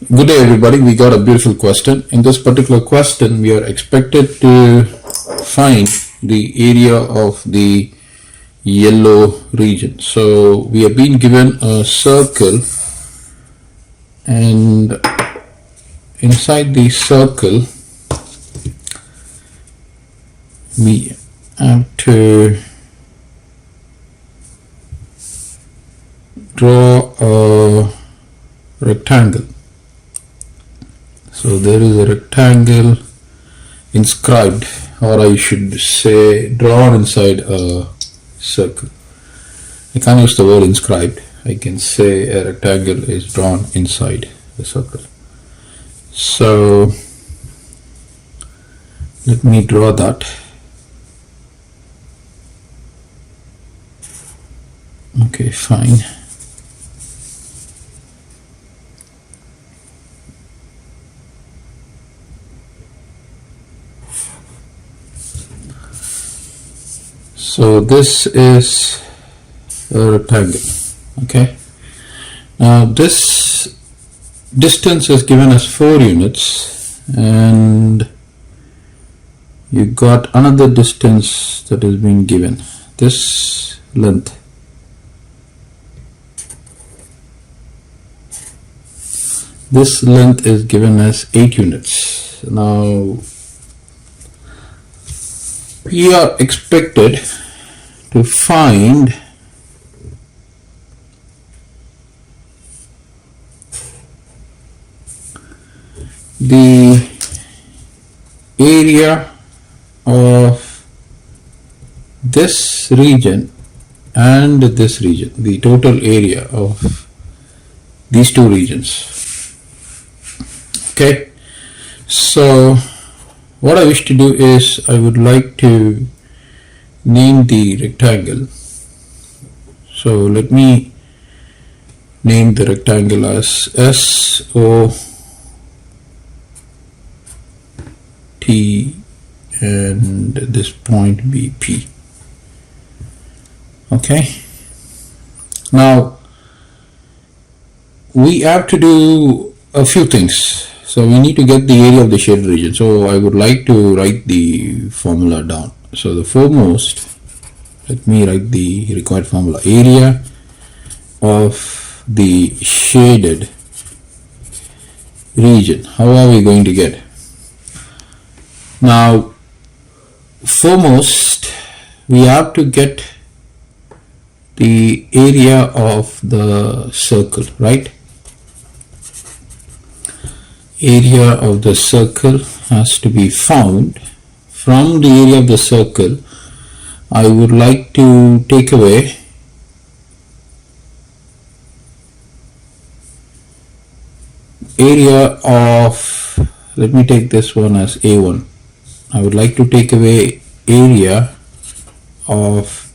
Good day everybody, we got a beautiful question. In this particular question we are expected to find the area of the yellow region. So we have been given a circle and inside the circle we have to draw a rectangle. So there is a rectangle inscribed, or I should say drawn inside a circle. I can't use the word inscribed. I can say a rectangle is drawn inside the circle. So let me draw that. Okay, fine. So this is a rectangle. Okay. Now this distance is given as 4 units, and you got another distance that has been given. This length. This length is given as 8 units. Now we are expected to find the area of this region and this region, the total area of these two regions. Okay, so what I wish to do is I would like to name the rectangle. So let me name the rectangle as SOT and this point BP. Okay. Now we have to do a few things. So we need to get the area of the shaded region. So I would like to write the formula down. So the foremost, let me write the required formula. Area of the shaded region. How are we going to get? Now foremost we have to get the area of the circle, right? Area of the circle has to be found. From the area of the circle, I would like to take away area of, let me take this one as A1. I would like to take away area of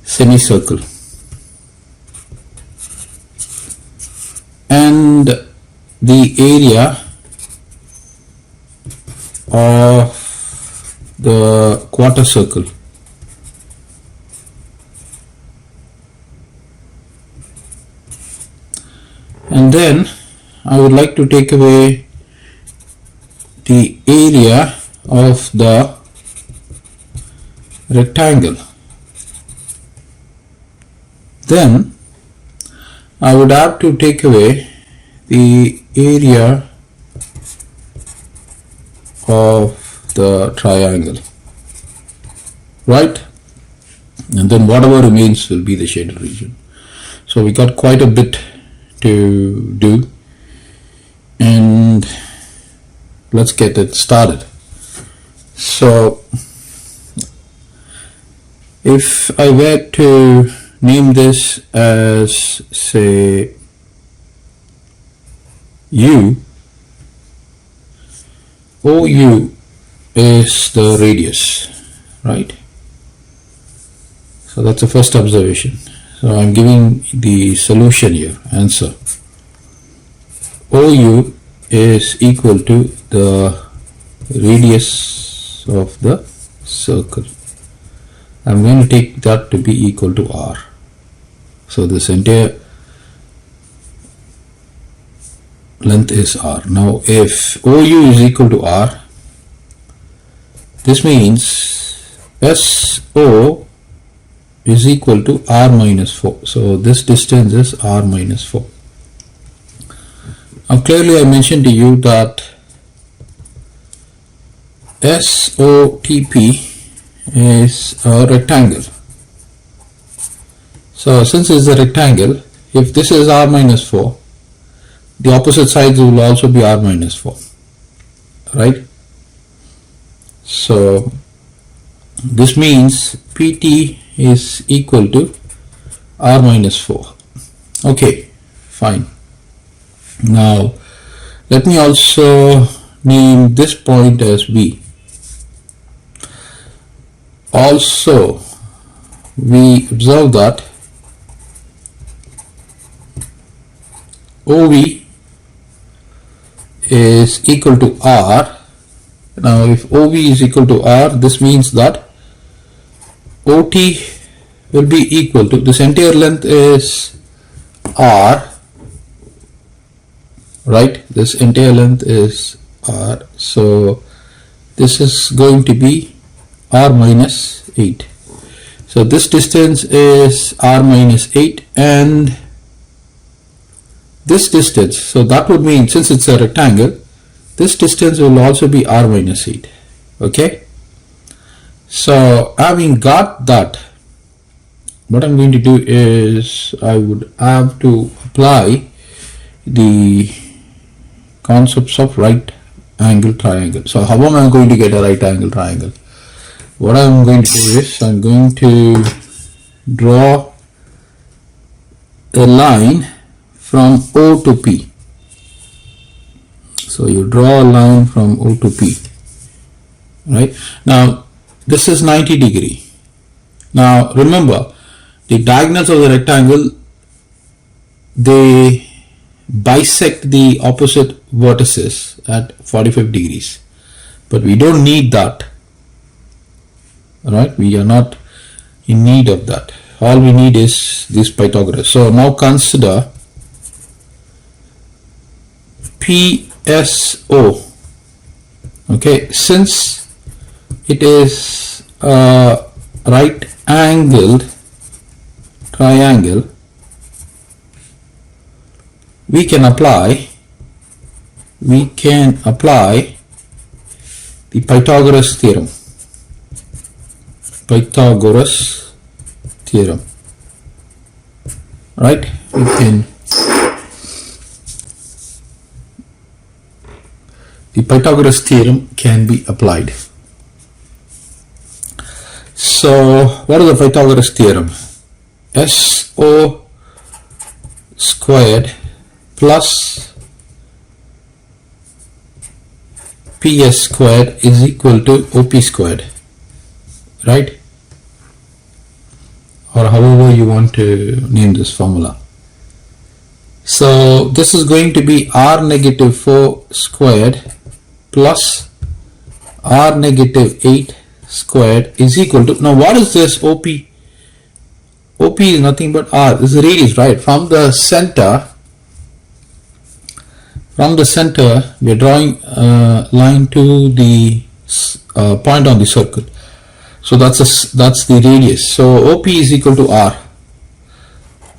semicircle, and the area of the quarter circle. And then I would like to take away the area of the rectangle. Then I would have to take away the area of the triangle, right? And then whatever remains will be the shaded region. So we got quite a bit to do, and let's get it started. So if I were to name this as, say, U, OU is the radius, right? So that's the first observation. So I'm giving the solution here, answer. OU is equal to the radius of the circle. I'm going to take that to be equal to R. So this entire length is r. Now if OU is equal to r, this means SO is equal to r minus 4. So this distance is r minus 4. Now clearly I mentioned to you that SOTP is a rectangle. So since it's a rectangle, if this is r minus 4, the opposite sides will also be r minus 4, right? So this means PT is equal to r minus 4. Okay, fine. Now let me also name this point as B. Also we observe that OV is equal to R. Now if OV is equal to R, this means that OT will be equal to, this entire length is R, right? This entire length is R. So this is going to be R minus 8. So this distance is R minus 8 and this distance, so that would mean since it's a rectangle, this distance will also be r minus 8. Okay, so having got that, what I'm going to do is I would have to apply the concepts of right angle triangle. So how am I going to get a right angle triangle? What I'm going to do is I'm going to draw a line from O to P. So you draw a line from O to P, right? Now this is 90 degree. Now remember, the diagonals of the rectangle, they bisect the opposite vertices at 45 degrees, but we don't need that, right? We are not in need of that. All we need is this Pythagoras. So now consider PSO. Okay, since it is a right angled triangle, we can apply the Pythagoras theorem. Right? The Pythagoras theorem can be applied. So what is the Pythagoras theorem? SO squared plus PS squared is equal to OP squared, right? Or however you want to name this formula. So this is going to be R negative 4 squared plus R negative 8 squared is equal to, now what is this OP? OP is nothing but R, this is the radius, right? From the center we are drawing a line to the point on the circle. So that's the radius. So OP is equal to R.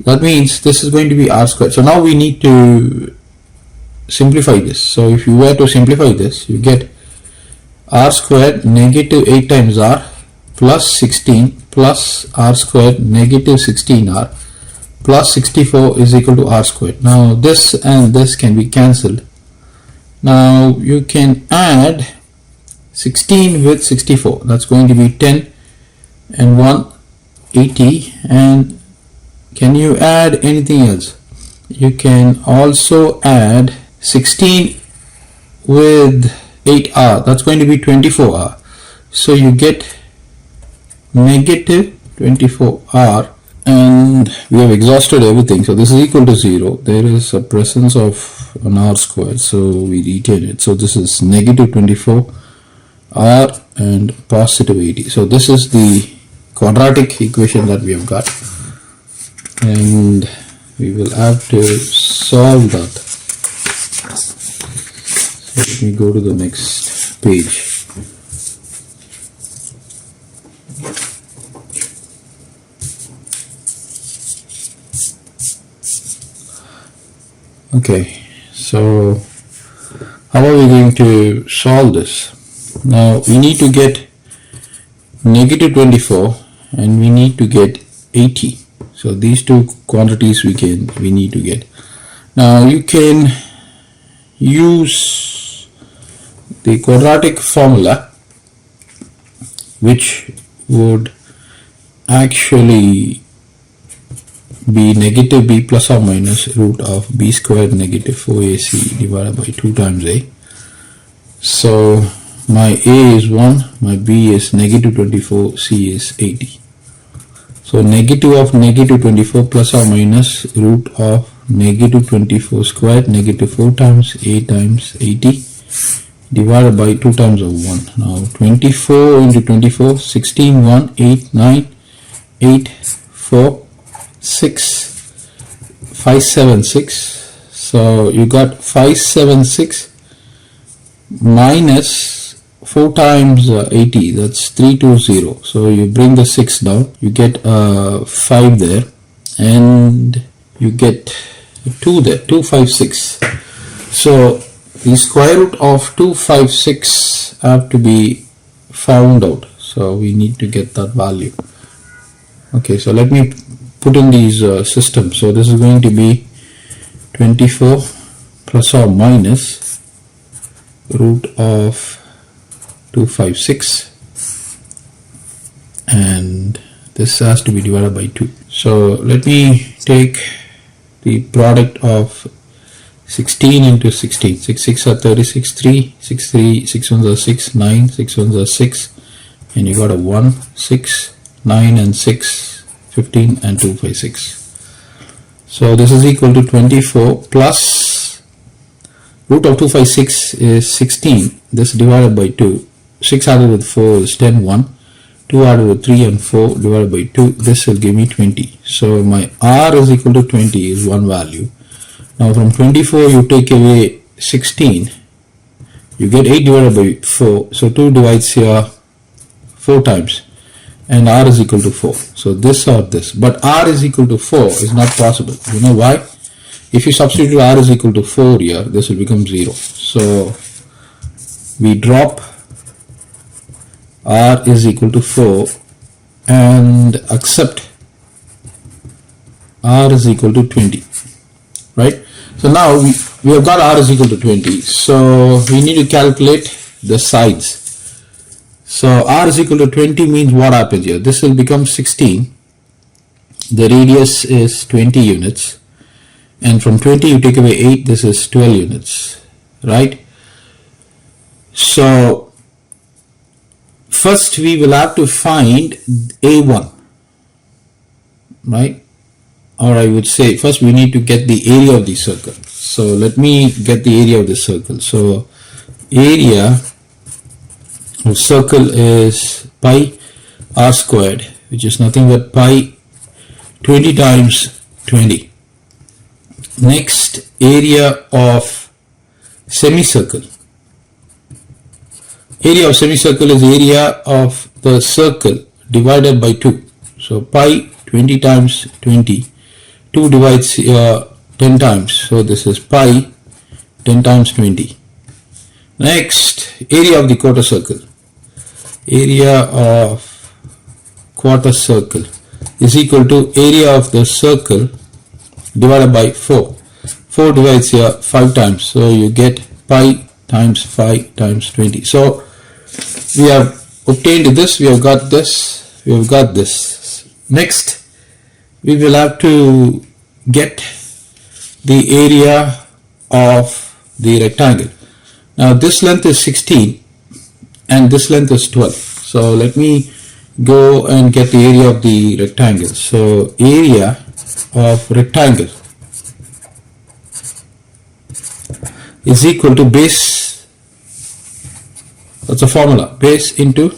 That means this is going to be R squared. So now we need to simplify this. So if you were to simplify this, you get R squared negative 8 times R plus 16 plus R squared negative 16R plus 64 is equal to R squared. Now this and this can be cancelled. Now you can add 16 with 64. That's going to be 10 and 1 80. And can you add anything else? You can also add 16 with 8R. That's going to be 24R. So you get negative 24R, and we have exhausted everything. So this is equal to 0. There is a presence of an R squared, so we retain it. So this is negative 24R and positive 80. So this is the quadratic equation that we have got, and we will have to solve that. Let me go to the next page. Okay, so how are we going to solve this? Now we need to get negative 24 and we need to get 80. So these two quantities we need to get. Now you can use the quadratic formula, which would actually be negative b plus or minus root of b squared negative 4ac divided by 2 times a. So my a is 1, my b is negative 24, c is 80. So negative of negative 24 plus or minus root of negative 24 squared negative 4 times a times 80 divided by 2 times of 1. Now 24 into 24, 16, 1, 8, 9, 8, 4, 6, 5, 7, 6. So you got 576 minus 4 times 80, that's 320. So you bring the 6 down, you get 5 there, and you get 2 there, 256. So the square root of 256 have to be found out. So we need to get that value. Okay, so let me put in these systems. So this is going to be 24 plus or minus root of 256, and this has to be divided by 2. So let me take the product of 16 into 16. 6 6 are 36, 3, 6 3, 6 1s are 6, 9, 6 1s are 6, and you got a 1, 6, 9 and 6, 15 and 256. So this is equal to 24 plus root of 256 is 16. This divided by 2. 6 added with 4 is 10, 1. 2 added with 3 and 4 divided by 2. This will give me 20. So my r is equal to 20 is one value. Now from 24 you take away 16. You get 8 divided by 4. So 2 divides here 4 times. And r is equal to 4. So this or this. But r is equal to 4 is not possible. You know why? If you substitute r is equal to 4 here, this will become 0. So we drop r is equal to 4 and accept r is equal to 20. Right? So now we have got r is equal to 20. So we need to calculate the sides. So r is equal to 20 means what happens here? This will become 16. The radius is 20 units. And from 20 you take away 8, this is 12 units. Right? So first we will have to find A1. Right? Or I would say first we need to get the area of the circle. So let me get the area of the circle. So area of circle is pi r squared, which is nothing but pi 20 times 20. Next, area of semicircle. Area of semicircle is area of the circle divided by 2. So pi 20 times 20. 2 divides 10 times. So this is pi 10 times 20. Next, area of the quarter circle. Area of quarter circle is equal to area of the circle divided by 4. 4 divides here 5 times. So you get pi times 5 times 20. So we have obtained this, we have got this, we have got this. Next, we will have to get the area of the rectangle. Now this length is 16 and this length is 12. So let me go and get the area of the rectangle. So area of rectangle is equal to base, that's a formula, base into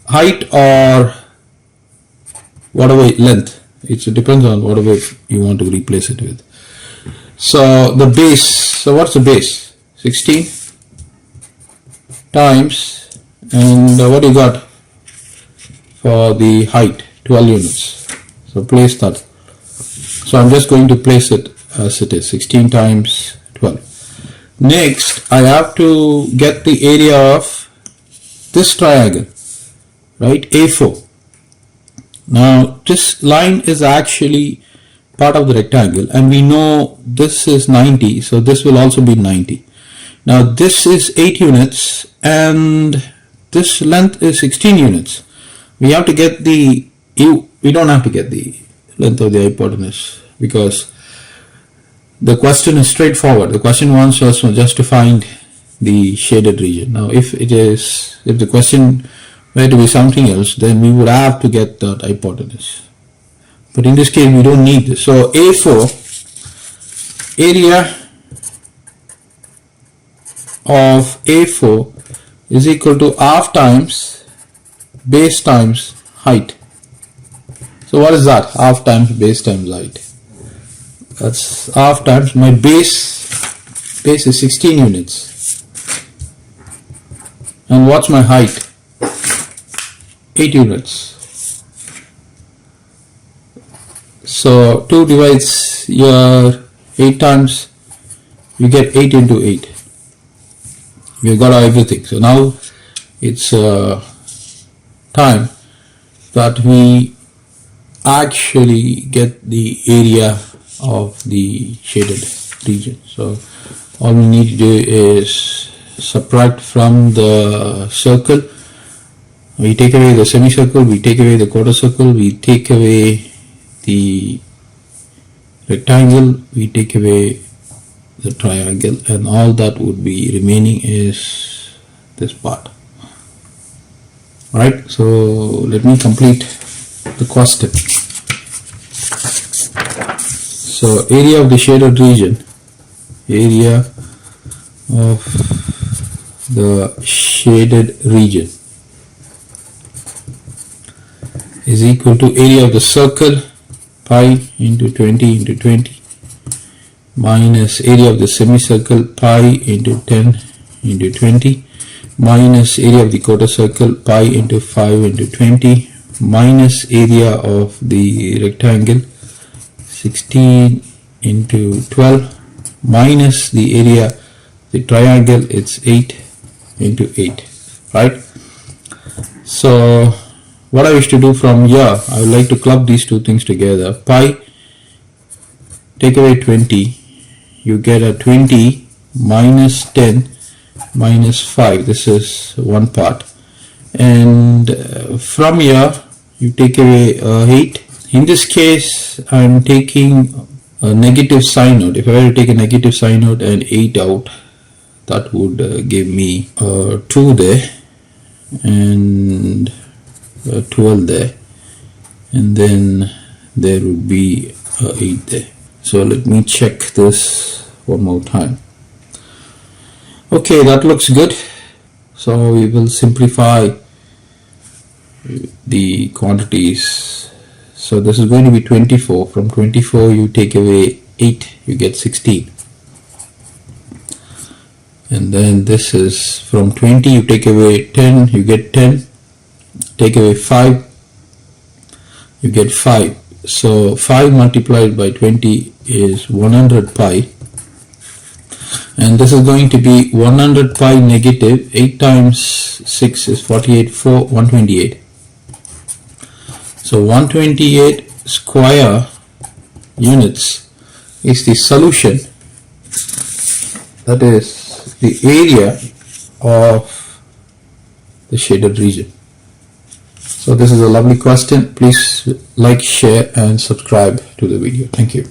height or whatever length. It depends on whatever you want to replace it with. So the base, so what's the base? 16 times, and what you got for the height? 12 units. So place that. So I'm just going to place it as it is, 16 times 12. Next, I have to get the area of this triangle, right? A4. Now this line is actually part of the rectangle, and we know this is 90, so this will also be 90. Now this is 8 units and this length is 16 units. We have to get the, we don't have to get the length of the hypotenuse because the question is straightforward. The question wants us just to find the shaded region. Now if the question were to be something else, then we would have to get that hypotenuse. But in this case we don't need this. So A4, area of A4 is equal to half times base times height. So what is that? Half times base times height. That's half times my base is 16 units. And what's my height? 8 units. So 2 divides your 8 times, you get 8 into 8. We've got everything. So now it's time that we actually get the area of the shaded region. So all we need to do is subtract from the circle. We take away the semicircle, we take away the quarter circle, we take away the rectangle, we take away the triangle, and all that would be remaining is this part. Alright, so let me complete the question. So area of the shaded region, area of the shaded region is equal to area of the circle, pi into 20 into 20, minus area of the semicircle, pi into 10 into 20, minus area of the quarter circle, pi into 5 into 20, minus area of the rectangle, 16 into 12, minus the area, the triangle, it's 8 into 8, right? So what I wish to do from here, I would like to club these two things together. Pi, take away 20, you get a 20 minus 10 minus 5. This is one part. And from here, you take away 8. In this case, I am taking a negative sign out. If I were to take a negative sign out and 8 out, that would give me 2 there and 12 there, and then there would be 8 there. So let me check this one more time. Okay, that looks good. So we will simplify the quantities. So this is going to be 24. From 24 you take away 8, you get 16. And then this is from 20 you take away 10, you get 10. Take away 5, you get 5. So 5 multiplied by 20 is 100 pi, and this is going to be 100 pi negative 8 times 6 is 48, 128. So 128 square units is the solution, that is the area of the shaded region. So this is a lovely question. Please like, share and subscribe to the video. Thank you.